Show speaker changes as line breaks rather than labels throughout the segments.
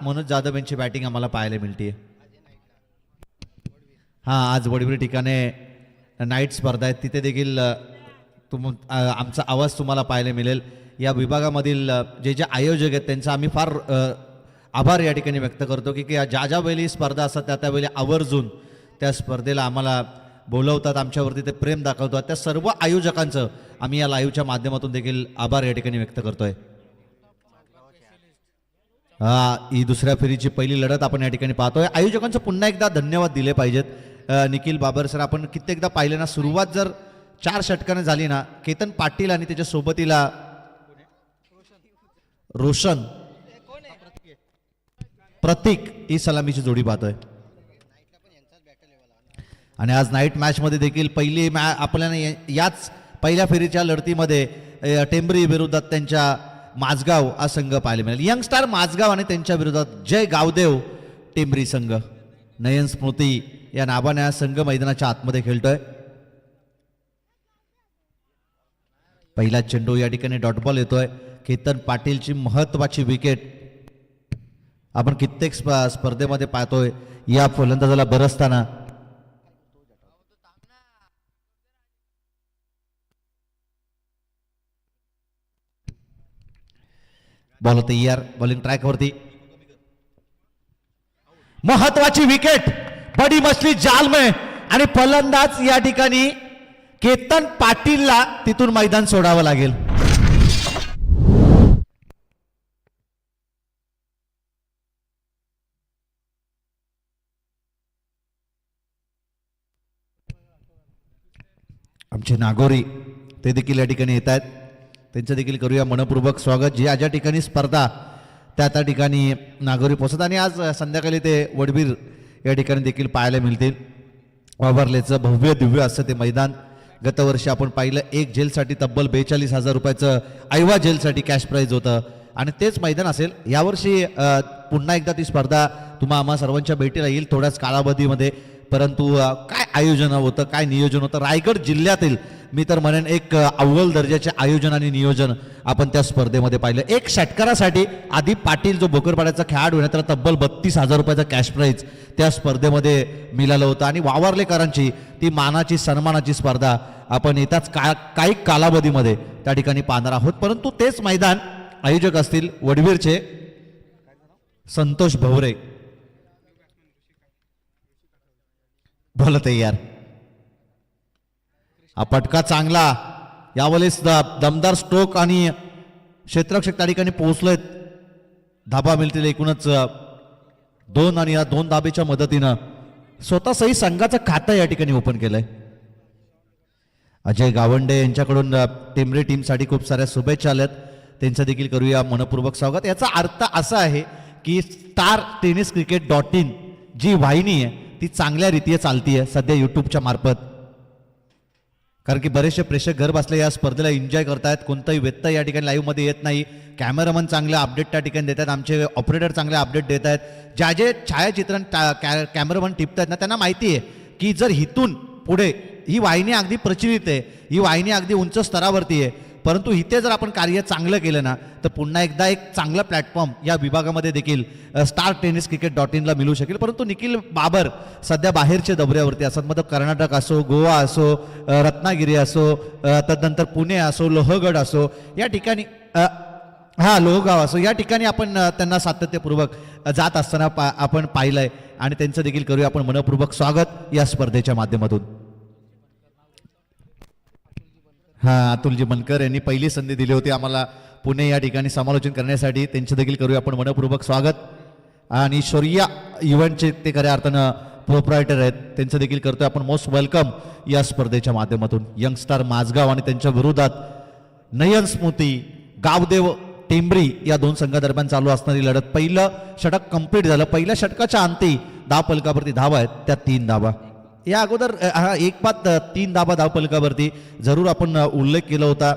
मनोज जाधव यांची बॅटिंग आम्हाला पाहायला मिळते. हां, आज वडीवरी ठिकाणी नाईट स्पर्धा आहे, तिथे देखील आमचा आवाज तुम्हाला पाहायला मिळेल. या विभागामधील जे जे आयोजक आहेत त्यांचा आम्ही फार आभार या ठिकाणी व्यक्त करतो की ज्या ज्या वेळी स्पर्धा असतात त्या त्यावेळी आवर्जून त्या स्पर्धेला आम्हाला बोलवतात, आमच्यावरती ते प्रेम दाखवतात. त्या सर्व आयोजकांचं आम्ही या लाईव्हच्या माध्यमातून देखील आभार या ठिकाणी व्यक्त करतोय. ही दुसऱ्या फेरीची पहिली लढत आपण या ठिकाणी पाहतोय. आयोजकांचं पुन्हा एकदा धन्यवाद दिले पाहिजेत. निखिल बाबर सर, आपण कित्येकदा पाहिलं ना, सुरुवात जर 4 षटकाने झाली ना, केतन पाटील आणि त्याच्या सोबतीला रोशन प्रतीक ही सलामीची जोडी पाहतोय. आणि आज नाईट मॅच मध्ये देखील पहिली आपल्याला याच पहिल्या फेरीच्या लढतीमध्ये टेंबरी विरोधात त्यांच्या माझगाव हा संघ पाहायला मिळेल. यंगस्टार माझगाव आणि त्यांच्या विरोधात जय गावदेव टेंबरी संघ. नयन स्मृती या नावाने हा संघ मैदानाच्या आतमध्ये खेळतोय. पहिला चेंडू या ठिकाणी डॉट बॉल येतोय. केतन पाटीलची महत्वाची विकेट आपण कित्येक स्पर्धेमध्ये पाहतोय. या फलंदाजाला बरसताना बॉल तयार, बॉलिंग ट्रॅक वरती महत्वाची विकेट, बडी मछली जाल में. आणि फलंदाज या ठिकाणी केतन पाटीलला तिथून मैदान सोडावं लागेल. आमचे नागोरी ते देखील या ठिकाणी येत आहेत, त्यांचं देखील करूया मनपूर्वक स्वागत. जी ज्या ठिकाणी स्पर्धा त्या ठिकाणी नागोरी पोहोचत आणि आज संध्याकाळी ते वडवीर या ठिकाणी देखील पाहायला मिळतील. वावरलेचं भव्य दिव्य असं ते मैदान. गतवर्षी आपण पाहिलं एक जेलसाठी तब्बल 42,000 रुपयाचं ऐवा जेलसाठी कॅश प्राईज होतं आणि तेच मैदान असेल यावर्षी. पुन्हा एकदा ती स्पर्धा तुम्हा आम्हा सर्वांच्या भेटीला येईल थोड्याच कालावधीमध्ये. परंतु काय आयोजन होतं, काय नियोजन होतं, रायगड जिल्ह्यातील मी तर म्हणेन एक अव्वल दर्जाचे आयोजन आणि नियोजन आपण त्या स्पर्धेमध्ये पाहिलं. एक षटकारासाठी आधी पाटील जो भोकरपाड्याचा खेळाडू आहे त्याला तब्बल 32,000 रुपयाचा कॅश प्राईज त्या स्पर्धेमध्ये मिळालं होतं. आणि वावरलेकरांची ती मानाची सन्मानाची स्पर्धा आपण येताच काही कालावधीमध्ये त्या ठिकाणी पाहणार आहोत. परंतु तेच मैदान आयोजक असतील वडवीरचे संतोष भवरे. बोल तयार, हा पटका चांगला, यावेळेस दमदार स्ट्रोक आणि क्षेत्ररक्षक त्या ठिकाणी पोहोचलेत. धाबा मिळतील एकूणच 2 आणि या 2 धाबेच्या मदतीनं स्वतः सही संघाचं खातं या ठिकाणी ओपन केलंय. अजय गावंडे यांच्याकडून टेंबरे टीमसाठी खूप साऱ्या शुभेच्छा आल्यात, त्यांचं देखील करूया मनपूर्वक स्वागत. याचा अर्थ असा आहे की StarTennisCricket.in जी वाहिनी आहे ती चांगल्या रीतीने चालतीये सध्या युट्यूबच्या मार्फत. कारण की बरेचसे प्रेक्षक घर बसले या स्पर्धेला एन्जॉय करतायत. कोणताही व्यत्यय या ठिकाणी लाईव्ह मध्ये येत नाही. कॅमेरामन चांगले अपडेट त्या ठिकाणी देतात, आमचे ऑपरेटर चांगले अपडेट देत आहेत. ज्या जे छायाचित्रण कॅमेरामन टिपतायत ना त्यांना माहिती आहे की जर हिथून पुढे ही वाहिनी अगदी प्रचलित आहे, ही वाहिनी अगदी उंच स्तरावरती आहे, परंतु इथे जर आपण कार्य चांगलं केलं ना तर पुन्हा एकदा एक चांगला प्लॅटफॉर्म या विभागामध्ये देखील StarTennisCricket.in ला मिळू शकेल. परंतु निखिल बाबर सध्या बाहेरच्या दौऱ्यावरती असतात, मग कर्नाटक असो, गोवा असो, रत्नागिरी असो, तदनंतर पुणे असो, लोहगड असो, या ठिकाणी लोहगाव असो, या ठिकाणी आपण त्यांना सातत्यपूर्वक जात असताना आपण पाहिलंय. आणि त्यांचं देखील करूया आपण मनपूर्वक स्वागत या स्पर्धेच्या माध्यमातून. अतुलजी बनकर यांनी पहिली संधी दिली होती आम्हाला पुणे या ठिकाणी समालोचन करण्यासाठी, त्यांचं देखील करूया आपण मनपूर्वक स्वागत. आणि शौर्या इव्हेंटचे ते खऱ्या अर्थानं प्रोप्रायटर आहेत, त्यांचं देखील करतोय आपण मोस्ट वेलकम या स्पर्धेच्या माध्यमातून. यंगस्टार माझगाव आणि त्यांच्या विरोधात नयन स्मृती गावदेव टेंबरी या 2 संघादरम्यान चालू असणारी लढत. पहिलं षटक कंप्लीट झालं. पहिल्या षटकाच्या अंती धाव फलकावरती धावा आहेत त्या 3 धावा. या अगोदर एक बाद 3 धाबा धाव फलकावरती जरूर आपण उल्लेख केला होता.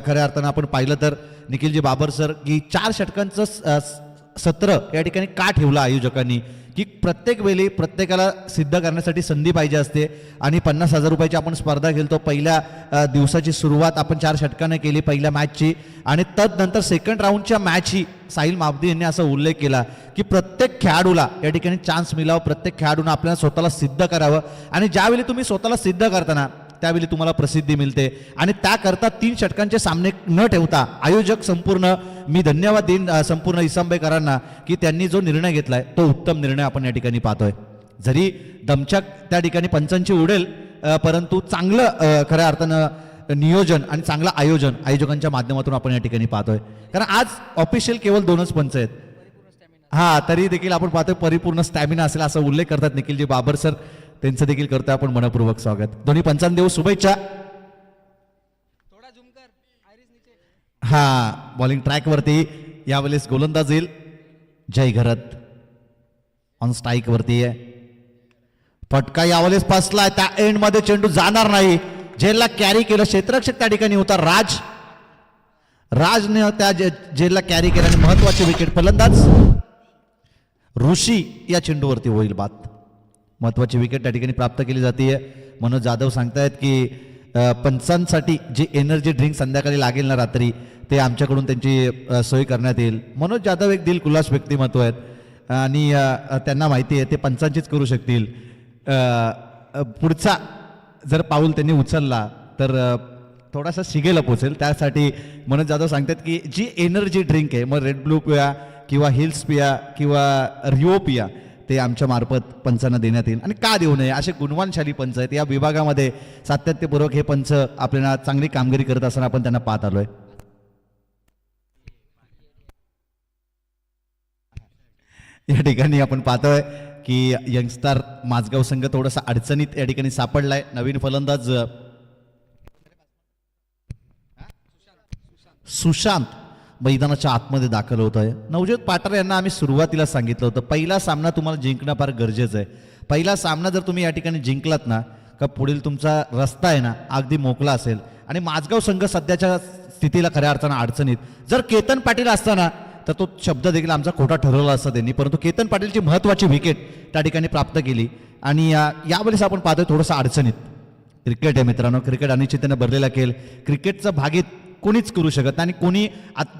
खऱ्या अर्थानं आपण पाहिलं तर निखिलजी बाबर सर की 4 षटकांचं सत्र या ठिकाणी का ठेवलं आयोजकांनी की प्रत्येक वेळी प्रत्येकाला सिद्ध करण्यासाठी संधी पाहिजे असते आणि 50,000 रुपयाची आपण स्पर्धा खेळतो. पहिल्या दिवसाची सुरुवात आपण 4 षटकाने केली पहिल्या मॅचची आणि तदनंतर सेकंड राऊंडच्या मॅचही साहिल माबदी यांनी असा उल्लेख केला की प्रत्येक खेळाडूला या ठिकाणी चान्स मिळावा, प्रत्येक खेळाडूनं आपल्याला स्वतःला सिद्ध करावं आणि ज्यावेळी तुम्ही स्वतःला सिद्ध करताना त्यावेळी तुम्हाला प्रसिद्धी मिळते आणि त्याकरता 3 षटकांचे सामने न ठेवता आयोजक संपूर्ण मी धन्यवाद देईन संपूर्ण इसांबेकरांना की त्यांनी जो निर्णय घेतलाय तो उत्तम निर्णय आपण या ठिकाणी पाहतोय. जरी दमछाक त्या ठिकाणी पंचांची उडेल परंतु चांगलं खऱ्या अर्थानं नियोजन आणि चांगलं आयोजन आयोजकांच्या माध्यमातून आपण या ठिकाणी पाहतोय. कारण आज ऑफिशियल केवळ 2च पंच आहेत. हा तरी देखील आपण पाहतोय परिपूर्ण स्टॅमिना असेल असा उल्लेख करतात निखिलजी बाबर सर, त्यांचं देखील करतोय आपण मनपूर्वक स्वागत. दोन्ही पंचांना देऊ शुभेच्छा. हा बॉलिंग ट्रॅक वरती यावेळेस गोलंदाज येईल जय घरत ऑन स्ट्राईक वरती आहे. फटका यावेळेस फसलाय, त्या एंड मध्ये चेंडू जाणार नाही. जेलला कॅरी केलं, क्षेत्ररक्षक त्या ठिकाणी होता राजने त्या जेलला कॅरी केलं आणि महत्वाची विकेट फलंदाज ऋषी या चेंडूवरती होईल बाद. महत्वाची विकेट त्या ठिकाणी प्राप्त केली जाते. मनोज जाधव सांगतायत की पंचांसाठी जी एनर्जी ड्रिंक संध्याकाळी लागेल ना रात्री ते आमच्याकडून त्यांची सोय करण्यात येईल. मनोज जाधव एक दिलखुलास व्यक्तिमत्व आहेत आणि त्यांना माहिती आहे ते पंचांचीच करू शकतील. पुढचा जर पाऊल त्यांनी उचलला तर थोडासा शिगेला पोचेल. त्यासाठी मनोज जाधव सांगतात की जी एनर्जी ड्रिंक आहे मग रेड ब्लू पिया किंवा हिल्स पिया किंवा रिओ पिया ते आमच्या मार्फत पंचांना देण्यात येईल. आणि का देऊ नये, असे गुणवानशाली पंच आहेत या विभागामध्ये. सातत्यपूर्वक हे पंच आपल्याला चांगली कामगिरी करत असताना आपण त्यांना पाहत आलोय. या ठिकाणी आपण पाहतोय की यंगस्टार माझगाव संघ थोडासा अडचणीत या ठिकाणी सापडलाय. नवीन फलंदाज सुशांत मैदानाच्या आतमध्ये दाखल होत आहे. नवज्योत पाटार यांना आम्ही सुरुवातीला सांगितलं होतं पहिला सामना तुम्हाला जिंकणं फार गरजेचं आहे. पहिला सामना जर तुम्ही या ठिकाणी जिंकलात ना का पुढील तुमचा रस्ता आहे ना अगदी मोकळा असेल. आणि माझगाव संघ सध्याच्या स्थितीला खऱ्या अर्थानं अडचणीत. जर केतन पाटील असताना तर तो शब्द देखील आमचा खोटा ठरवला असता त्यांनी, परंतु केतन पाटीलची महत्वाची विकेट त्या ठिकाणी प्राप्त केली आणि यावेळेस आपण पाहतोय थोडंसं अडचणीत. क्रिकेट आहे मित्रांनो, क्रिकेट अनिश्चिततेने भरलेला खेळ. क्रिकेटचा भागीत कोणीच करू शकत आणि कोणी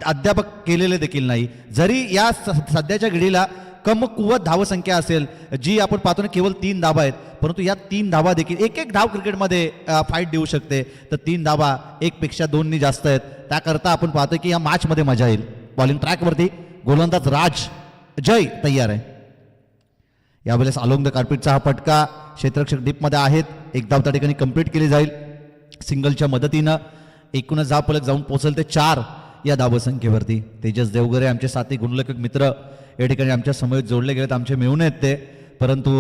अद्याप केलेले देखील नाही. जरी या सध्याच्या घडीला कमकुवत धावसंख्या असेल जी आपण पाहतो ना केवळ 3 धावा आहेत, परंतु या 3 धावा देखील एक धाव क्रिकेटमध्ये फाईट देऊ शकते. तर 3 धावा 1 पेक्षा 2 जास्त आहेत. त्याकरता आपण पाहतो की या मॅचमध्ये मजा येईल. बॉलिंग ट्रॅकवरती गोलंदाज राज जय तयार आहे. यावेळेस अलोंग द कार्पेटचा हा फटका क्षेत्ररक्षक डीपमध्ये आहेत. एक धाव त्या ठिकाणी कंप्लीट केली जाईल सिंगलच्या मदतीनं. एकूणच धाव फलक जाऊन पोहोचल ते 4 या धावसंख्येवरती. तेजस देवगरे आमचे साथी गुणलेखक मित्र या ठिकाणी आमच्या समोर जोडले गेलेत, आमचे मिळून आहेत ते. परंतु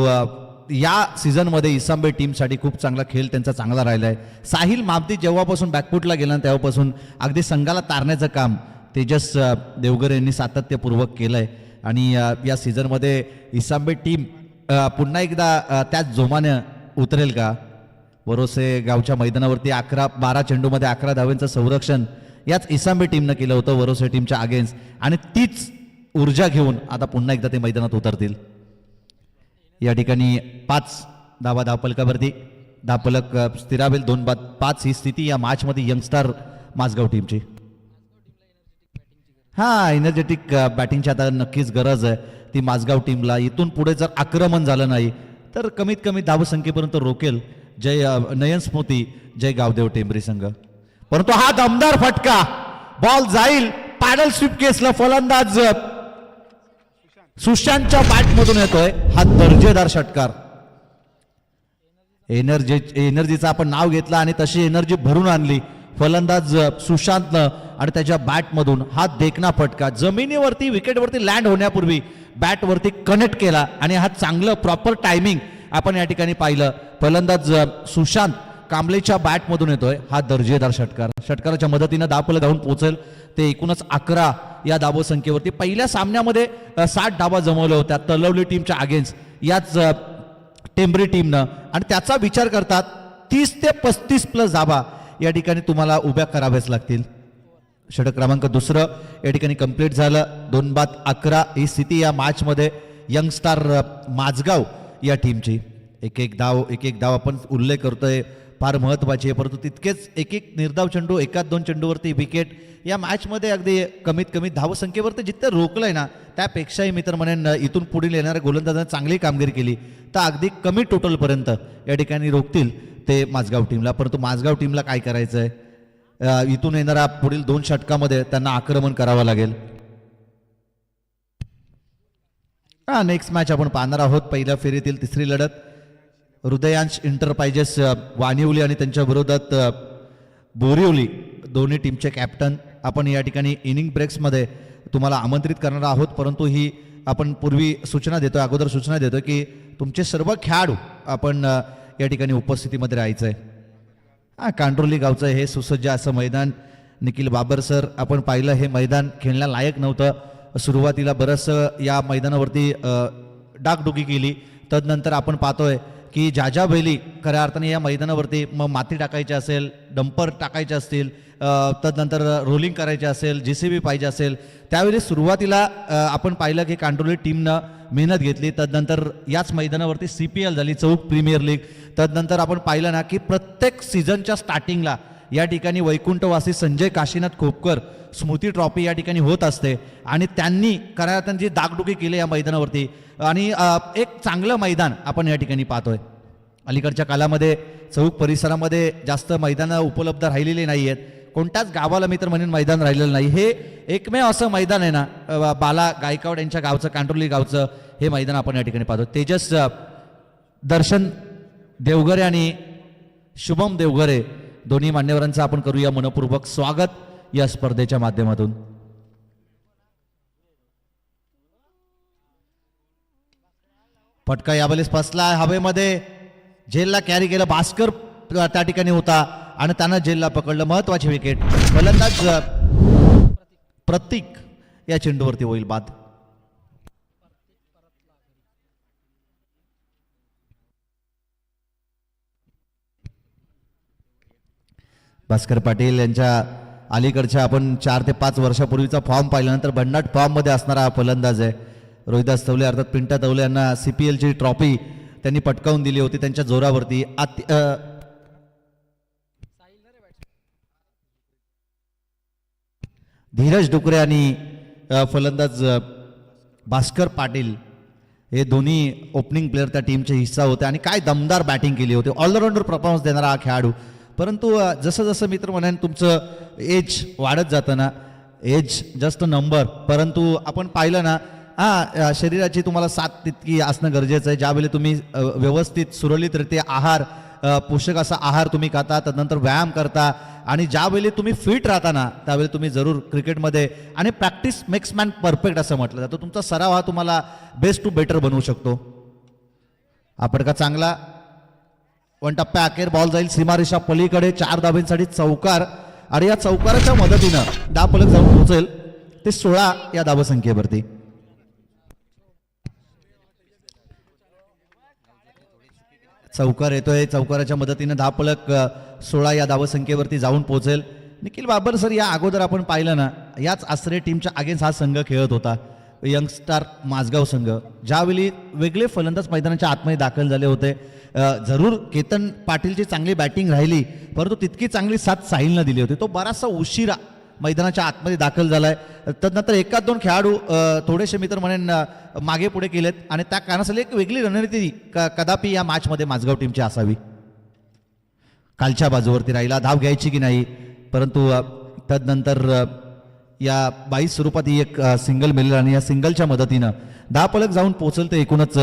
या सीझनमध्ये इसांबे टीमसाठी खूप चांगला खेळ त्यांचा चांगला राहिला आहे. साहिल माबदी जेव्हापासून बॅकफुटला गेला तेव्हापासून अगदी संघाला तारण्याचं काम तेजस देवगरे यांनी सातत्यपूर्वक केलं आहे. आणि या सीझनमध्ये इसांबे टीम पुन्हा एकदा त्याच जोमानं उतरेल का? वरोसे गावच्या मैदानावरती 12 चेंडूमध्ये 11 धावांचं संरक्षण याच इसांबे टीमनं केलं होतं वरोसे टीमच्या अगेन्स्ट आणि तीच ऊर्जा घेऊन आता पुन्हा एकदा ते मैदानात उतरतील. या ठिकाणी 5 धावा धावफलकावरती. धावफलक स्थिरावेल 2 बाद 5 ही स्थिती या मॅचमध्ये यंगस्टार माझगाव टीमची. हा एनर्जेटिक बॅटिंगची आता नक्कीच गरज आहे ती माझगाव टीमला. इथून पुढे जर आक्रमण झालं नाही तर कमीत कमी धावसंख्येपर्यंत रोकेल जय नयन स्मृती जय गावदेव टेंबरी संघ. परंतु हा दमदार फटका बॉल जाईल पॅडल स्वीप केसला. फलंदाज सुशांतच्या बॅटमधून येतोय हा दर्जेदार षटकार. एनर्जीचा आपण नाव घेतला आणि तशी एनर्जी भरून आणली फलंदाज सुशांतनं आणि त्याच्या बॅटमधून हा देखना फटका जमिनीवरती विकेटवरती लँड होण्यापूर्वी बॅटवरती कनेक्ट केला आणि हा चांगलं प्रॉपर टायमिंग आपण या ठिकाणी पाहिलं. फलंदाज सुशांत कांबलेच्या बॅटमधून येतोय हा दर्जेदार षटकार. षटकाराच्या मदतीनं धावफलक जाऊन पोहोचेल ते 11 या धावसंख्येवरती. पहिल्या सामन्यामध्ये 60 धावा जमवल्या होत्या तलवली टीमच्या अगेन्स्ट याच टेंबरी टीमनं आणि त्याचा विचार करतात 30 ते 35 प्लस धावा या ठिकाणी तुम्हाला उभ्या कराव्याच लागतील. षटक क्रमांक 2 या ठिकाणी कंप्लीट झालं. 2 बाद 11 ही स्थिती या मॅचमध्ये यंग स्टार माझगाव या टीमची. एक एक धाव आपण उल्लेख करतोय फार महत्त्वाची आहे, परंतु तितकेच एक एक निर्धाव चेंडू, एकाच दोन चेंडूवरती विकेट. या मॅचमध्ये अगदी कमीत कमी धावसंख्येवरती जितकं रोखलंय ना, त्यापेक्षाही मी तर म्हणेन इथून पुढील येणाऱ्या गोलंदाजांनी चांगली कामगिरी केली तर अगदी कमी टोटलपर्यंत या ठिकाणी रोखतील ते माझगाव टीमला. परंतु माझगाव टीमला काय करायचं आहे, इथून येणाऱ्या पुढील 2 षटकामध्ये त्यांना आक्रमण करावं लागेल. नेक्स्ट मॅच आपण पाहणार आहोत. पहिल्या फेरीतील तिसरी लढत हृदयांश इंटरप्राइजेस वानिवली आणि त्यांच्या विरोधात बोरिवली, दोन्ही टीमचे कॅप्टन. आपण या ठिकाणी इनिंग ब्रेक्समध्ये तुम्हाला आमंत्रित करणार आहोत, परंतु ही आपण पूर्वी सूचना देतोय, अगोदर सूचना देतोय की तुमचे सर्व खेळाडू आपण या ठिकाणी उपस्थितीमध्ये राहायचं आहे. कांड्रोली गावचं हे सुसज्ज असं मैदान. निखिल बाबर सर, आपण पाहिलं हे मैदान खेळण्यालायक नव्हतं. सुरुवातीला बरंचसं या मैदानावरती डागडुगी केली. तदनंतर आपण पाहतोय की ज्या बैली खऱ्या अर्थाने या मैदानावरती मग माती टाकायची असेल, डंपर टाकायचे असतील, तदनंतर रोलिंग करायचे असेल, JCB पाहिजे असेल, त्यावेळी सुरुवातीला आपण पाहिलं की कांडोली टीमनं मेहनत घेतली. तदनंतर याच मैदानावरती CPL झाली, चौक प्रीमियर लीग. तदनंतर आपण पाहिलं ना की प्रत्येक सीझनच्या स्टार्टिंगला या ठिकाणी वैकुंठवासी संजय काशीनाथ खोपकर स्मृती ट्रॉफी या ठिकाणी होत असते आणि त्यांनी खऱ्या अर्थाने जी दागडुगी केली या मैदानावरती आणि एक चांगलं मैदान आपण या ठिकाणी पाहतोय. अलीकडच्या काळामध्ये चौक परिसरामध्ये जास्त मैदानं उपलब्ध राहिलेली नाही आहेत. कोणत्याच गावाला मी तर म्हणेन मैदान राहिलेलं नाही. हे एकमेव असं मैदान आहे ना, बाला गायकवाड यांच्या गावचं, कांट्रोली गावचं हे मैदान आपण या ठिकाणी पाहतो. तेजस दर्शन देवघरे आणि शुभम देवघरे दोन्ही मान्यवरांचं आपण करूया मनपूर्वक स्वागत या स्पर्धेच्या माध्यमातून. फटका यावेळेस फसला हवेमध्ये, झेलला कॅरी केलं. भास्कर त्या ठिकाणी होता आणि त्यानं झेलला पकडलं. महत्वाची विकेट. फलंदाज प्रतीक या चेंडूवरती होईल बाद. भास्कर पाटील यांच्या अलीकडच्या आपण 4 ते 5 वर्षापूर्वीचा फॉर्म पाहिल्यानंतर भन्नाट फॉर्म मध्ये असणारा हा फलंदाज आहे. रोहिदास तवले अर्थात पिंटा तवले यांना CPL ची ट्रॉफी त्यांनी पटकावून दिली होती त्यांच्या जोरावरती. धीरज डुकरे आणि फलंदाज भास्कर पाटील हे दोन्ही ओपनिंग प्लेअर त्या टीमचे हिस्सा होते आणि काय दमदार बॅटिंग केली होती. ऑलराऊंडर परफॉर्मन्स देणारा हा खेळाडू. परंतु जसं जसं मित्र म्हणान तुमचं एज वाढत जातं ना, एज जस्ट नंबर. परंतु आपण पाहिलं ना, शरीराची तुम्हाला साथ तितकी असणं गरजेचं आहे. ज्यावेळी तुम्ही व्यवस्थित सुरळीतरित्या आहार, पोषक असा आहार तुम्ही खाता, त्यानंतर व्यायाम करता आणि ज्यावेळी तुम्ही फिट राहता ना, त्यावेळी तुम्ही जरूर क्रिकेटमध्ये, आणि प्रॅक्टिस मेक्स मॅन परफेक्ट असं म्हटलं जातं, तुमचा सराव हा तुम्हाला बेस्ट टू बेटर बनवू शकतो. आपण का चांगला 1 टप्प्या अखेर बॉल जाईल सीमारेषा पलीकडे. 4 धाब्यांसाठी चौकार आणि या चौकाराच्या मदतीनं धावफलक जाऊन पोहोचेल ते 16 या धावसंख्येवरती. चौकार येतोय, चौकाराच्या मदतीनं धावफलक 16 या धावसंख्येवरती जाऊन पोहोचेल. निखिल बाबर सर, या अगोदर आपण पाहिलं ना, याच आसरे टीमच्या अगेन्स्ट हा संघ खेळत होता, यंगस्टार माझगाव संघ. ज्यावेळी वेगळे फलंदाज मैदानाच्या आतमध्ये दाखल झाले होते. जरूर केतन पाटीलची चांगली बॅटिंग राहिली, परंतु तितकी चांगली साथ साहिलनं दिली होती. तो बराचसा उशिरा मैदानाच्या आतमध्ये दाखल झालाय. तदनंतर एकाच 2 खेळाडू थोडेसे मित्र म्हणेन मागे पुढे केलेत आणि त्या कारणासाठी एक वेगळी रणनीती कदापि या मॅचमध्ये माझगाव टीमची असावी. कालच्या बाजूवरती राहिला, धाव घ्यायची की नाही, परंतु तदनंतर या 22 स्वरूपात ही एक सिंगल मिळेल आणि या सिंगलच्या मदतीनं धावफलक जाऊन पोहोचेल ते एकूणच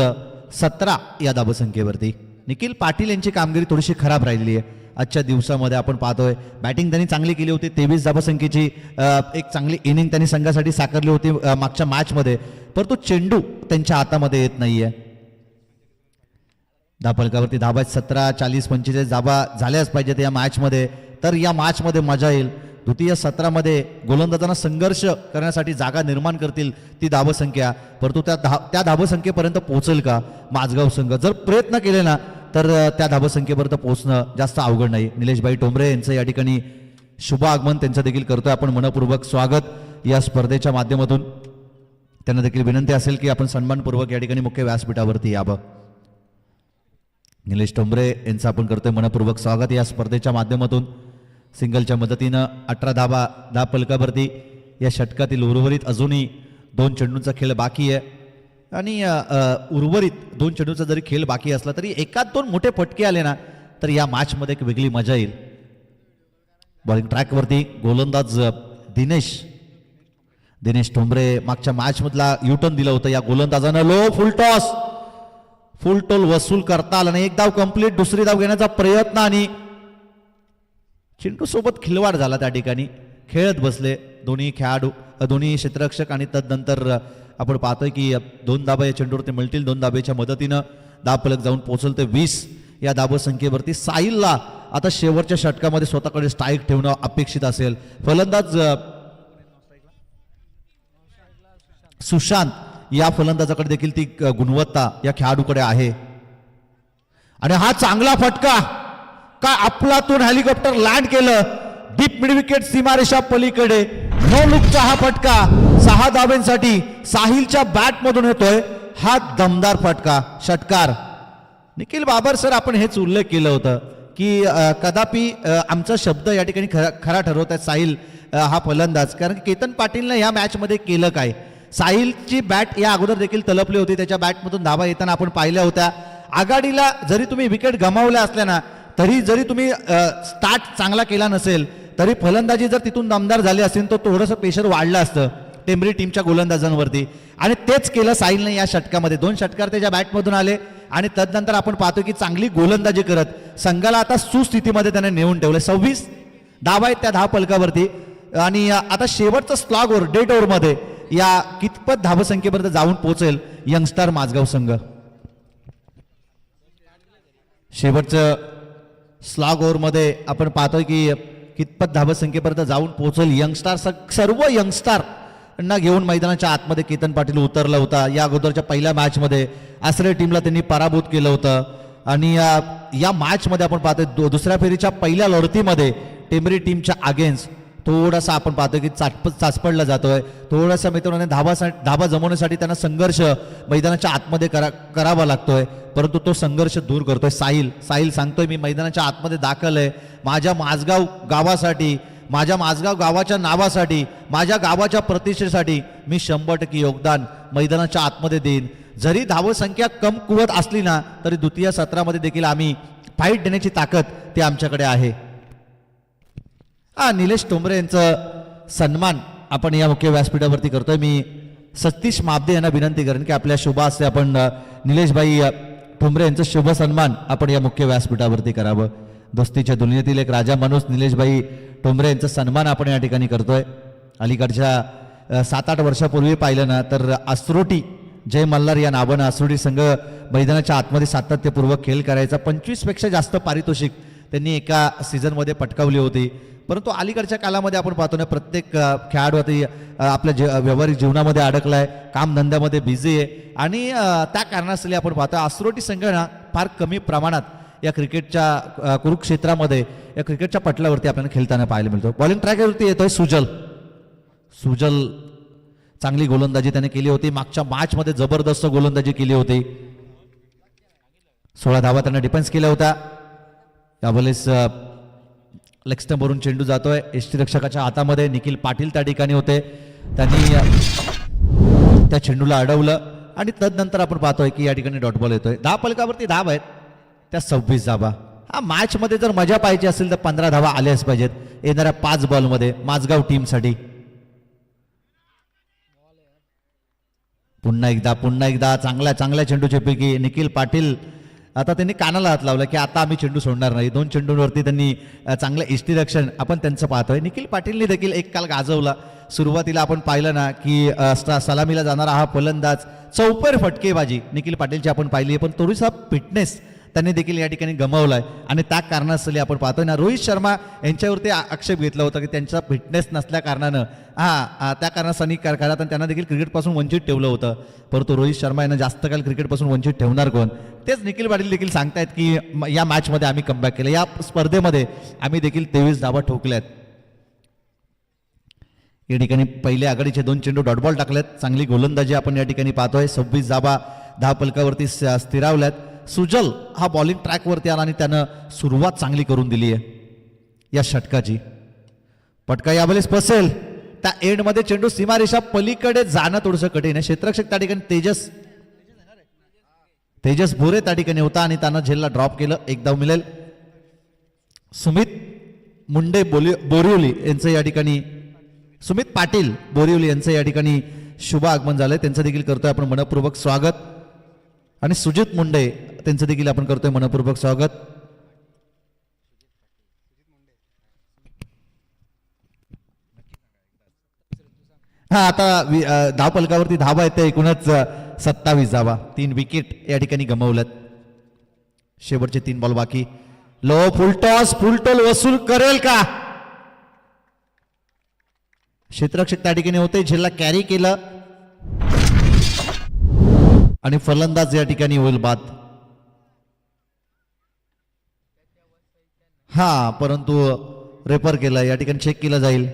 17 या धावसंख्येवरती. निखिल पाटील यांची कामगिरी थोडीशी खराब राहिलेली आहे आजच्या दिवसामध्ये. आपण पाहतोय बॅटिंग त्यांनी चांगली केली होती, 23 धावसंख्येची एक चांगली इनिंग त्यांनी संघासाठी साकारली होती मागच्या मॅचमध्ये, परंतु चेंडू त्यांच्या हातामध्ये येत नाहीये. धावफलकावरती धाबा 17, 40, 45 धाबा झाल्याच पाहिजेत या मॅचमध्ये, तर या मॅचमध्ये मजा येईल. द्वितीय सत्रामध्ये गोलंदाजांना संघर्ष करण्यासाठी जागा निर्माण करतील ती धावसंख्या, परंतु त्या धावसंख्येपर्यंत पोहोचेल का माझगाव संघ? जर प्रयत्न केले ना तर त्या धावसंख्येपर्यंत पोहोचणं जास्त अवघड नाही. निलेशभाई टोंबरे यांचं या ठिकाणी शुभ आगमन त्यांचं देखील करतोय आपण मनपूर्वक स्वागत या स्पर्धेच्या माध्यमातून. त्यांना देखील विनंती असेल की आपण सन्मानपूर्वक या ठिकाणी मुख्य व्यासपीठावरती यावं. निलेश ठोंबरे यांचं आपण करतोय मनपूर्वक स्वागत या स्पर्धेच्या माध्यमातून. सिंगलच्या मदतीनं 18 धावा फलकावरती. या षटकातील उर्वरित अजूनही 2 चेंडूंचा खेळ बाकी आहे आणि उर्वरित 2 चेंडूचा जरी खेळ बाकी असला तरी एकात 2 मोठे फटके आले ना तर या मॅचमध्ये एक वेगळी मजा येईल. बॉलिंग ट्रॅकवरती गोलंदाज दिनेश ठोंबरे मागच्या मॅचमधला युटर्न दिलं होतं. या गोलंदाजानं लो फुल टोल वसूल करता आला नाही. एक धाव कंप्लीट, दुसरी धाव घेण्याचा प्रयत्न आणि चिंटू सोबत खिलवाड झाला. त्या ठिकाणी खेळत बसले दोन्ही खेळाडू, दोन्ही क्षेत्ररक्षक आणि तदनंतर आपण पाहतोय की 2 धाबा या चेंडूवरती मिळतील. 2 धाब्याच्या मदतीनं धाव फलक जाऊन पोहोचल ते 20 या धावसंख्येवरती. साहिलला आता शेवटच्या षटकामध्ये स्वतःकडे स्ट्राईक ठेवणं अपेक्षित असेल. फलंदाज सुशांत या फलंदाजाकडे देखील ती गुणवत्ता या खेळाडूकडे आहे. आणि हा चांगला फटका काय आपलातून हेलिकॉप्टर लँड केलं डीप मिड विकेट सीमारेषा पलीकडे. नो लुकचा हा फटका 6 धाब्यांसाठी साहिलच्या बॅट मधून येतोय. हा दमदार फटका षटकार. निखिल बाबर सर आपण हेच उल्लेख केलं होतं की कदापि आमचा शब्द या ठिकाणी खरा ठरवत आहे साहिल हा फलंदाज. कारण की केतन पाटीलनं या मॅचमध्ये केलं काय. साहिलची बॅट या अगोदर देखील तलपली होती. त्याच्या बॅटमधून धावा येताना आपण पाहिल्या होत्या. आघाडीला जरी तुम्ही विकेट गमावल्या असल्या ना तरी जरी तुम्ही स्टार्ट चांगला केला नसेल तरी फलंदाजी जर तिथून दमदार झाली असेल तर थोडंसं प्रेशर वाढलं असतं टेंबरी टीमच्या गोलंदाजांवरती. आणि तेच केलं साहिलने या षटकामध्ये. 2 षटकार त्याच्या बॅटमधून आले आणि तदनंतर आपण पाहतो की चांगली गोलंदाजी करत संघाला आता सुस्थितीमध्ये त्याने नेऊन ठेवले. 26 धावा आहेत त्या धाव फलकावरती. आणि आता शेवटचं स्लॉग ओव्हर डेड ओव्हरमध्ये या कितपत धावसंख्येपर्यंत जाऊन पोहोचेल यंगस्टार माझगाव संघ. शेवटचं स्लॉग ओव्हरमध्ये आपण पाहतोय की कितपत धावसंख्येपर्यंत जाऊन पोहोचेल यंगस्टार. सर्व यंगस्टारना घेऊन मैदानाच्या आतमध्ये केतन पाटील उतरला होता. या अगोदरच्या पहिल्या मॅचमध्ये आश्रय टीमला त्यांनी पराभूत केलं होतं. आणि या मॅचमध्ये आपण पाहतोय दुसऱ्या फेरीच्या पहिल्या लढतीमध्ये टेंबरी टीमच्या अगेन्स्ट थोडासा आपण पाहतोय की चाचपडला जातोय. थोडासा मित्रांनो धाबा जमवण्यासाठी त्यांना संघर्ष मैदानाच्या आतमध्ये करावा लागतोय. परंतु तो संघर्ष दूर करतोय साहिल सांगतोय मी मैदानाच्या आतमध्ये दाखल आहे. माझ्या माझगाव गावासाठी, माझ्या माझगाव गावाच्या नावासाठी, माझ्या गावाच्या प्रतिष्ठेसाठी मी 100% योगदान मैदानाच्या आतमध्ये देईन. जरी धावसंख्या कमकुवत असली ना तरी द्वितीय सत्रामध्ये देखील आम्ही फाईट देण्याची ताकद ती आमच्याकडे आहे. निलेश ठोंबरे यांचं सन्मान आपण या मुख्य व्यासपीठावरती करतोय. मी सतीश माबदे यांना विनंती करेन की आपल्या शुभ हस्ते आपण निलेशभाई ठोंबरे यांचं शुभ सन्मान आपण या मुख्य व्यासपीठावरती करावं. दोस्तीच्या दुनियेतील एक राजा माणूस निलेशभाई ठोंबरे यांचा सन्मान आपण या ठिकाणी करतोय. अलीकडच्या 7-8 वर्षापूर्वी पाहिलं ना तर आसरोटी जय मल्हार या नावानं आसरोटी संघ मैदानाच्या आतमध्ये सातत्यपूर्वक खेळ करायचा. 25 पेक्षा जास्त पारितोषिक त्यांनी एका सीझनमध्ये पटकावली होती. परंतु अलीकडच्या काळामध्ये आपण पाहतो ना प्रत्येक खेळाडू आता आपल्या व्यावहारिक जीवनामध्ये अडकलाय, कामधंद्यामध्ये बिझी आहे आणि त्या कारणास्तव आपण पाहतो आसरोटी संघ ना फार कमी प्रमाणात या क्रिकेटच्या कुरुक्षेत्रामध्ये या क्रिकेटच्या पटलावरती आपल्याला खेळताना पाहायला मिळतो. बॉलिंग ट्रॅकवरती येतोय सुजल चांगली गोलंदाजी त्याने केली होती. मागच्या मॅचमध्ये जबरदस्त गोलंदाजी केली होती. 16 धावा त्यांना डिफेन्स केल्या होत्या. यावेळेस लेग स्टंपवरून चेंडू जातोय यष्टीरक्षकाच्या हातामध्ये. निखिल पाटील त्या ठिकाणी होते, त्यांनी त्या चेंडूला अडवलं आणि तदनंतर आपण पाहतोय की या ठिकाणी डॉट बॉल येतोय. 10 फलकावरती धावा आहेत त्या 26 धावा. हा मॅचमध्ये जर मजा पाहिजे असेल तर 15 धावा आल्याच पाहिजेत येणाऱ्या 5 बॉलमध्ये माझगाव टीमसाठी. पुन्हा एकदा चांगल्या चेंडूची पैकी निखिल पाटील आता त्यांनी कानाला हात लावला की आता आम्ही चेंडू सोडणार नाही. 2 चेंडूंवरती त्यांनी चांगलं इष्टीरक्षण आपण त्यांचं पाहतोय. निखिल पाटीलने देखील एक काल गाजवला. सुरुवातीला आपण पाहिलं ना की सलामीला जाणारा हा फलंदाज चौपर फटकेबाजी निखिल पाटीलची आपण पाहिली आहे, पण थोडीसा फिटनेस त्यांनी देखील या ठिकाणी गमावलाय आणि त्या कारणास्तव आपण पाहतोय ना रोहित शर्मा यांच्यावरती आक्षेप घेतला होता की त्यांचा फिटनेस नसल्या कारणानं त्या कारणासाठी कारण त्यांना देखील क्रिकेटपासून वंचित ठेवलं होतं. परंतु रोहित शर्मा यांना जास्त काळ क्रिकेटपासून वंचित ठेवणार कोण, तेच निखिल पाटील देखील सांगतायत की या मॅचमध्ये आम्ही कमबॅक केलं, या स्पर्धेमध्ये आम्ही देखील 23 धावा ठोकल्यात. या ठिकाणी पहिले आघाडीचे 2 चेंडू डॉट बॉल टाकलेत. चांगली गोलंदाजी आपण या ठिकाणी पाहतोय. 26 धाबा फलकावरती स्थिरावल्यात. सुजल हा बॉलिंग ट्रॅकवरती आला आणि त्यानं सुरुवात चांगली करून दिली आहे या षटकाची. पटका यावेळेस पसेल. त्या एंडमध्ये चेंडू सीमारेषा पलीकडे जाणं थोडंसं कठीण आहे. क्षेत्ररक्षक त्या ठिकाणी तेजस भोरे त्या ठिकाणी होता आणि त्यानं झेलला ड्रॉप केलं. एक धाव मिळेल. सुमित मुंडे बोरिवली यांचं या ठिकाणी सुमित पाटील बोरिवली यांचं या ठिकाणी शुभ आगमन झालंय. त्यांचं देखील करतोय आपण मनपूर्वक स्वागत. आणि सुजित मुंडे त्यांचं देखील आपण करतोय मनपूर्वक स्वागत. हा आता धावफलकावरती धावा येते एकूणच 27 धावा. 3 विकेट या ठिकाणी गमावल्यात. शेवटचे 3 बॉल बाकी. लो फुलटॉल वसूल करेल का? क्षेत्ररक्षक त्या ठिकाणी होते. झेलला कॅरी केलं आणि फलंदाज या ठिकाणी होईल बाद. हा परंतु रेफर केलं. या ठिकाणी चेक केलं जाईल.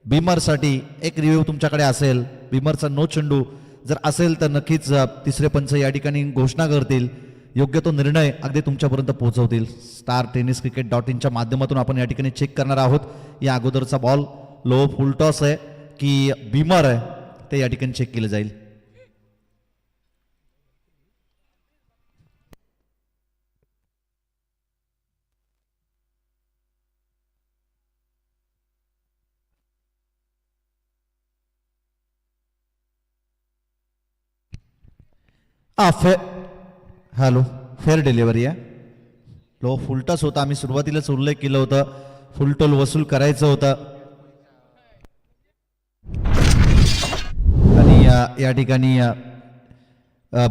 बिमरसाठी एक रिव्ह्यू तुमच्याकडे असेल. बिमरचा नो चेंडू जर असेल तर नक्कीच तिसरे पंच या ठिकाणी घोषणा करतील. योग्य तो निर्णय अगदी तुमच्यापर्यंत पोहोचवतील. StarTennisCricket.in च्या माध्यमातून आपण या ठिकाणी चेक करणार आहोत. या अगोदरचा बॉल लो फुल टॉस आहे की बिमर आहे ते या ठिकाणी चेक केलं जाईल. हॅलो फेअर डिलिव्हरी आहे. लो फुलटॉस होता. आम्ही सुरुवातीलाच उल्लेख केलं होतं फुलटॉल वसूल करायचं होतं. आणि या ठिकाणी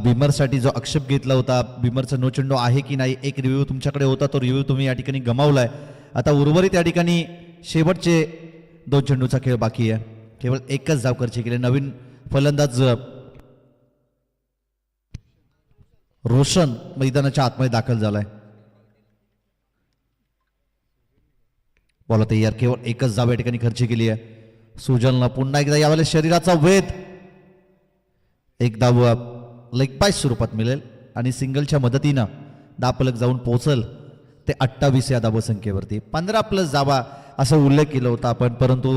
बिमरसाठी जो आक्षेप घेतला होता बिमरचा नो चेंडू आहे की नाही एक रिव्ह्यू तुमच्याकडे होता. तो रिव्ह्यू तुम्ही या ठिकाणी गमावलाय. आता उर्वरित या ठिकाणी शेवटचे 2 चेंडूचा खेळ बाकी आहे. केवळ एकच धाव खर्च केले. नवीन फलंदाज रोशन मैदानाच्या आतमध्ये दाखल झालाय. बॉल तयार. केवळ एकच धाव या ठिकाणी खर्च केली आहे. सुजलनं पुन्हा एकदा यावेळेस शरीराचा वेध. एक धाव लेग बाय स्वरूपात मिळेल आणि सिंगलच्या मदतीनं धावफलक जाऊन पोहोचल ते 28 या धावसंख्येवरती. 15+ धावा असं उल्लेख केला होता आपण. परंतु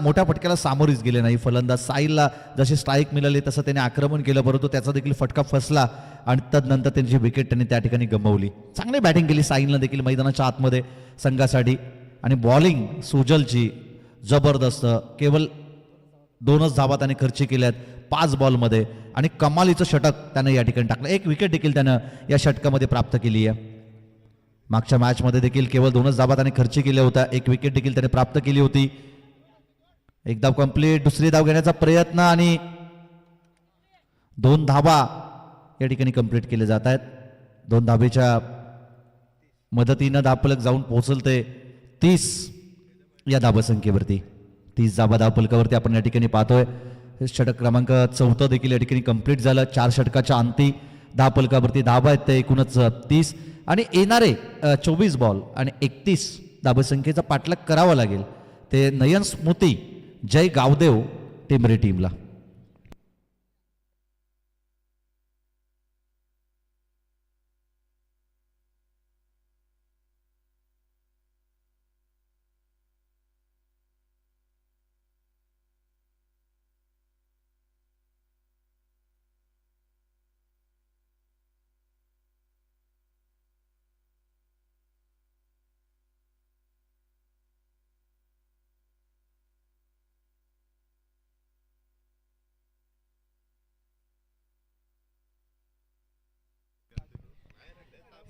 मोठ्या फटक्याला सामोरीच गेले नाही. फलंदाज साहिलला जसे स्ट्राईक मिळाले तसं त्याने आक्रमण केलं परंतु त्याचा देखील फटका फसला आणि तदनंतर त्यांची विकेट त्यांनी त्या ठिकाणी गमावली. चांगली बॅटिंग केली साहिलनं देखील मैदानाच्या आतमध्ये संघासाठी. आणि बॉलिंग सुजलची जबरदस्त. केवळ 2च धावा त्याने खर्च केल्यात 5 बॉलमध्ये आणि कमालीचं षटक त्यानं या ठिकाणी टाकलं. 1 विकेट देखील त्यानं या षटकामध्ये प्राप्त केली आहे. मागच्या मॅचमध्ये देखील केवळ 2च धावा त्याने खर्च केल्या होत्या. 1 विकेट देखील त्याने प्राप्त केली होती. 1 धाव कंप्लीट. दुसरी धाव घेण्याचा प्रयत्न आणि 2 धावा या ठिकाणी कंप्लीट केले जात आहेत. 2 धावेच्या मदतीनं धावफलक जाऊन पोहोचल ते 30 या धावसंख्येवरती. 30 धावा धावफलकावरती आपण या ठिकाणी पाहतोय. षटक क्रमांक 4 देखील या ठिकाणी कंप्लीट झालं. 4 षटकाच्या अंती धावफलकावरती धावा आहेत ते एकूणच 30 आणि येणारे 24 बॉल आणि 31 धावसंख्येचा पाठलाग करावा लागेल ते नयन स्मृती जय गावदेव टेंबरे टीमला.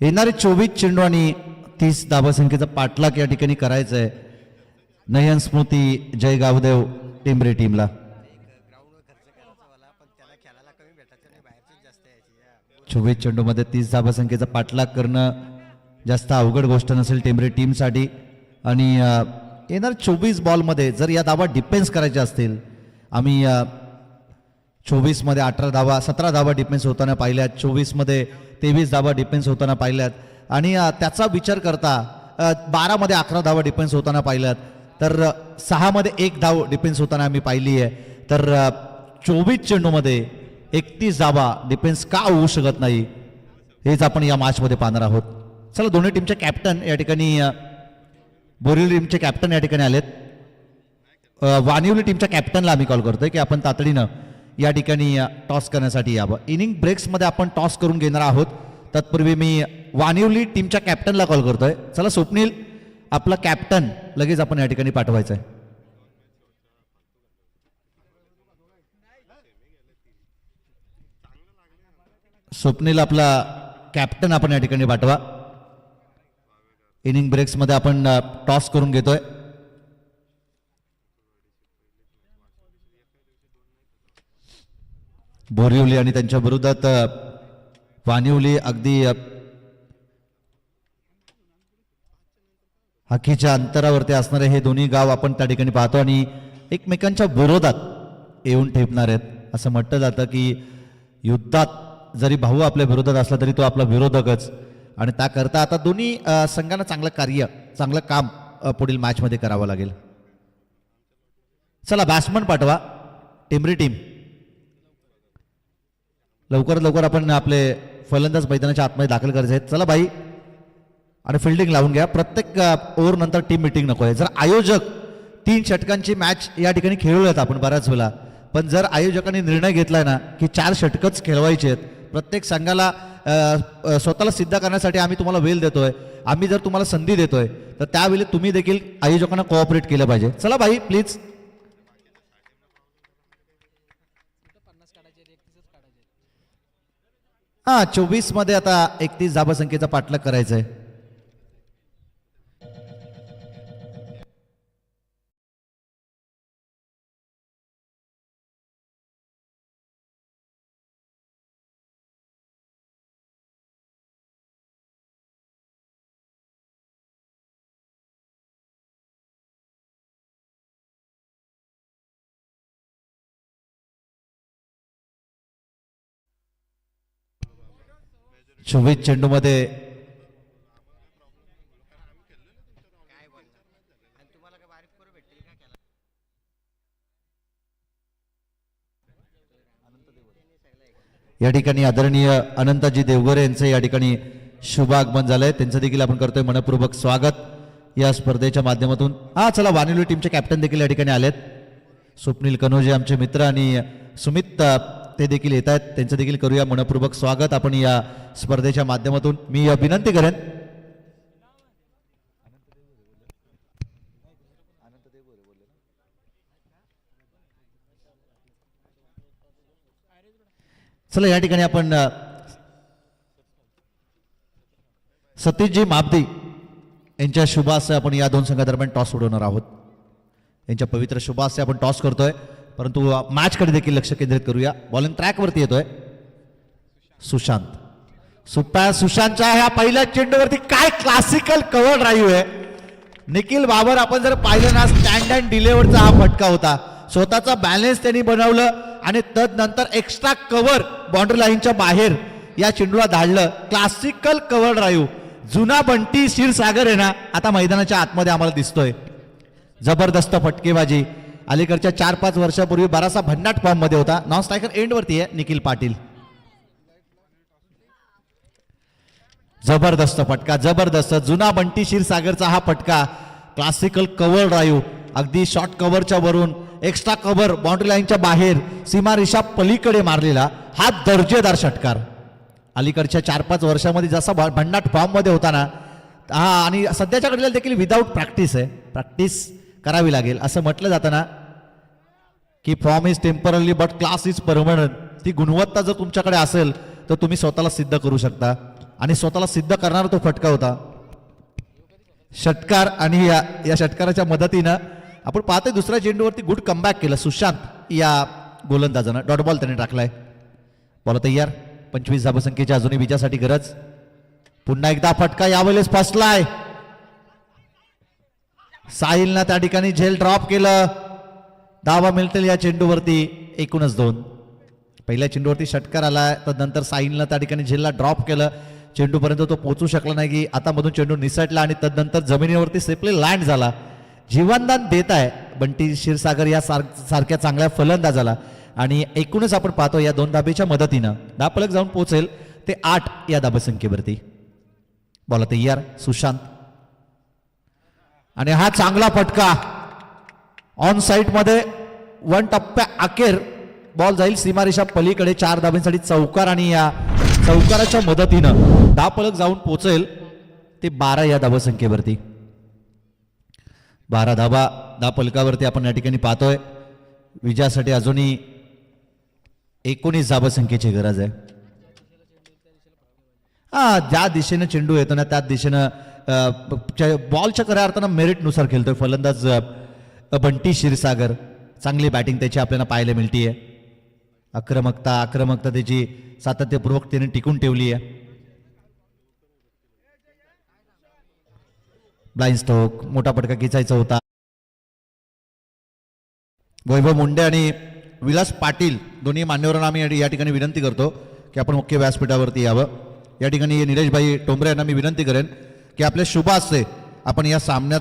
येणारे 24 चेंडू आणि 30 धावसंख्येचा पाठलाग या ठिकाणी करायचा आहे नयन स्मृती जय गावदेव टेंबरे टीमला. 24 चेंडूमध्ये 30 धावसंख्येचा पाठलाग करणं जास्त अवघड गोष्ट नसेल टेंबरे टीमसाठी. आणि येणार 24 बॉलमध्ये जर या धावा डिफेन्स करायच्या असतील. आम्ही 24 मध्ये 18 धावा 17 धावा डिफेन्स होताना पाहिल्यात. 24 मध्ये 23 धावा डिफेन्स होताना पाहिल्यात. आणि त्याचा विचार करता 12 मध्ये 11 धावा डिफेन्स होताना पाहिल्यात. तर 6 मध्ये 1 धाव डिफेन्स होताना आम्ही पाहिली आहे. तर 24 चेंडूमध्ये 31 धावा डिफेन्स का होऊ शकत नाही हेच आपण या मॅचमध्ये पाहणार आहोत. चला दोन्ही टीमचे कॅप्टन या ठिकाणी बोरिवली टीमचे कॅप्टन या ठिकाणी आलेत. वानिवली टीमच्या कॅप्टनला आम्ही कॉल करतोय की आपण तातडीनं या ठिकाणी टॉस करण्यासाठी यावं. इनिंग ब्रेक्समध्ये आपण टॉस करून घेणार आहोत. तत्पूर्वी मी वानिवली टीमच्या कॅप्टनला कॉल करतोय. चला स्वप्नील आपला कॅप्टन लगेच आपण या ठिकाणी पाठवायचं आहे. स्वप्नील आपला कॅप्टन आपण या ठिकाणी पाठवा. इनिंग ब्रेक्समध्ये आपण टॉस करून घेतोय. बोरिवली आणि त्यांच्या विरोधात वानिवली अगदी हकीच्या अंतरावरती असणारे हे दोन्ही गाव आपण त्या ठिकाणी पाहतो आणि एकमेकांच्या विरोधात येऊन ठेपणार आहेत. असं म्हटलं जातं की युद्धात जरी भाऊ आपल्या विरोधात असला तरी तो आपला विरोधकच. आणि त्याकरता आता दोन्ही संघांना चांगलं कार्य चांगलं काम पुढील मॅचमध्ये करावं लागेल. चला बॅट्समन पाठवा. टेंबरी टीम लवकरात लवकर आपण आपले फलंदाज मैदानाच्या आतमध्ये दाखल करायचे आहेत. चला बाई आणि फिल्डिंग लावून घ्या. प्रत्येक ओव्हर नंतर टीम मिटिंग नको आहे. जर आयोजक 3 षटकांची मॅच या ठिकाणी खेळूयात आपण बऱ्याच वेळा, पण जर आयोजकांनी निर्णय घेतलाय ना की 4 षटकच खेळवायचे आहेत, प्रत्येक संघाला स्वतःला सिद्ध करण्यासाठी आम्ही तुम्हाला वेळ देतोय, आम्ही जर तुम्हाला संधी देतोय तर त्यावेळी तुम्ही देखील आयोजकांना कोऑपरेट केलं पाहिजे. चला बाई प्लीज. हा 24 मध्ये आता 31 धावसंख्येचा पाठलाग करायचा आहे. चोवीस चेंडूमध्ये या ठिकाणी आदरणीय अनंताजी देवगरे यांचं या ठिकाणी शुभ आगमन झालंय. त्यांचं देखील आपण करतोय मनपूर्वक स्वागत या स्पर्धेच्या माध्यमातून. हा चला वानिवली टीमचे कॅप्टन देखील या ठिकाणी आलेत. स्वप्नील कनोजे आमचे मित्र आणि सुमित ते देखील येत आहेत. त्यांचं देखील करूया मनपूर्वक स्वागत आपण या स्पर्धेच्या माध्यमातून. मी विनंती करेन चला या ठिकाणी आपण सतीशजी मापदी यांच्या शुभ हस्ते आपण या 2 संघादरम्यान टॉस उडवणार आहोत. यांच्या पवित्र शुभ हस्ते आपण टॉस करतोय, परंतु मॅचकडे देखील लक्ष केंद्रित करूया. बॉलिंग ट्रॅकवरती येतोय सुशांतच्या ह्या पहिल्या चेंडूवरती काय क्लासिकल कव्हर ड्राईव्ह आहे. निखिल बाबर आपण जर पाहिलं ना स्टँड अँड डिलेवरचा हा फटका होता. स्वतःचा बॅलन्स त्यांनी बनवलं आणि तदनंतर एक्स्ट्रा कव्हर बाउंड्री लाईनच्या बाहेर या चेंडूला धाडलं. Classical cover drive. जुना बंटी क्षीरसागर आहे ना आता मैदानाच्या आतमध्ये आम्हाला दिसतोय. जबरदस्त फटकेबाजी. अलीकडच्या 4-5 वर्षापूर्वी बराचसा भन्नाट फॉर्म मध्ये होता. नॉन स्ट्रायकर एंड वरती आहे निखिल पाटील. जबरदस्त फटका, जबरदस्त. जुना बंटी क्षीरसागरचा हा फटका. Classical cover drive. अगदी शॉर्ट कव्हरच्या वरून एक्स्ट्रा कव्हर बाउंड्री लाईनच्या बाहेर सीमारेषा पलीकडे मारलेला हा दर्जेदार षटकार. अलीकडच्या 4-5 वर्षामध्ये जसा भन्नाट फॉर्म मध्ये होता ना हा, आणि सध्याच्या घडीला देखील विदाऊट प्रॅक्टिस आहे. प्रॅक्टिस करावी लागेल असं म्हटलं जातं ना की form is temporary but class is permanent. ती गुणवत्ता जर तुमच्याकडे असेल तर तुम्ही स्वतःला सिद्ध करू शकता आणि स्वतःला सिद्ध करणारा तो फटका होता षटकार. आणि या षटकाराच्या मदतीनं आपण पाहतोय दुसऱ्या चेंडूवरती गुड कमबॅक केलं सुशांत या गोलंदाजानं. डॉट बॉल त्याने टाकलाय. बॉल तयार. 25 धावसंख्येच्या अजूनही विजयासाठी गरज. पुन्हा एकदा फटका यावेळेस फसलाय. साहिलनं त्या ठिकाणी झेल ड्रॉप केलं. धावा मिळतील या चेंडूवरती. एकूणच 2. पहिल्या चेंडूवरती षटकार आलाय तर नंतर साहिलनं त्या ठिकाणी झेलला ड्रॉप केलं. चेंडूपर्यंत तो पोहोचू शकला नाही की आता मधून चेंडू निसटला आणि तदनंतर जमिनीवरती सेफली लँड झाला. जीवनदान देत आहे बंटी क्षीरसागर या सारख्या चांगल्या फलंदाजाला. आणि एकूणच आपण पाहतो या 2 धाबेच्या मदतीनं धापलक जाऊन पोहोचेल ते 8 या धाबसंख्येवरती. बॉल तयार सुशांत आणि हा चांगला फटका ऑन साईड मध्ये 1 टप्प्या अखेर बॉल जाईल सीमारेषा पलीकडे 4 धाब्यांसाठी चौकार. आणि या चौकाराच्या मदतीनं धापलक जाऊन पोहोचेल ते 12 या धाबसंख्येवरती. 12 धाबा धापलकावरती आपण या ठिकाणी पाहतोय. विजयासाठी अजूनही 19 धाबसंख्येची गरज आहे. ज्या दिशेनं चेंडू येतो ना त्या दिशेनं बॉलच्या खऱ्या अर्थानं मेरिटनुसार खेळतोय फलंदाज बंटी क्षीरसागर. चांगली बॅटिंग त्याची आपल्याला पाहायला मिळतीये. आक्रमकता त्याची सातत्यपूर्वक त्याने टिकून ठेवली आहे. ब्लाइंड स्ट्रोक मोठा फटका खेचायचा होता. वैभव मुंडे आणि विलास पाटील दोन्ही मान्यवरांना आम्ही या ठिकाणी विनंती करतो की आपण मुख्य व्यासपीठावरती यावं. या ठिकाणी निलेशभाई टोंबरे यांना मी विनंती करेन की आपल्या शुभ हस्ते आपण या सामन्यात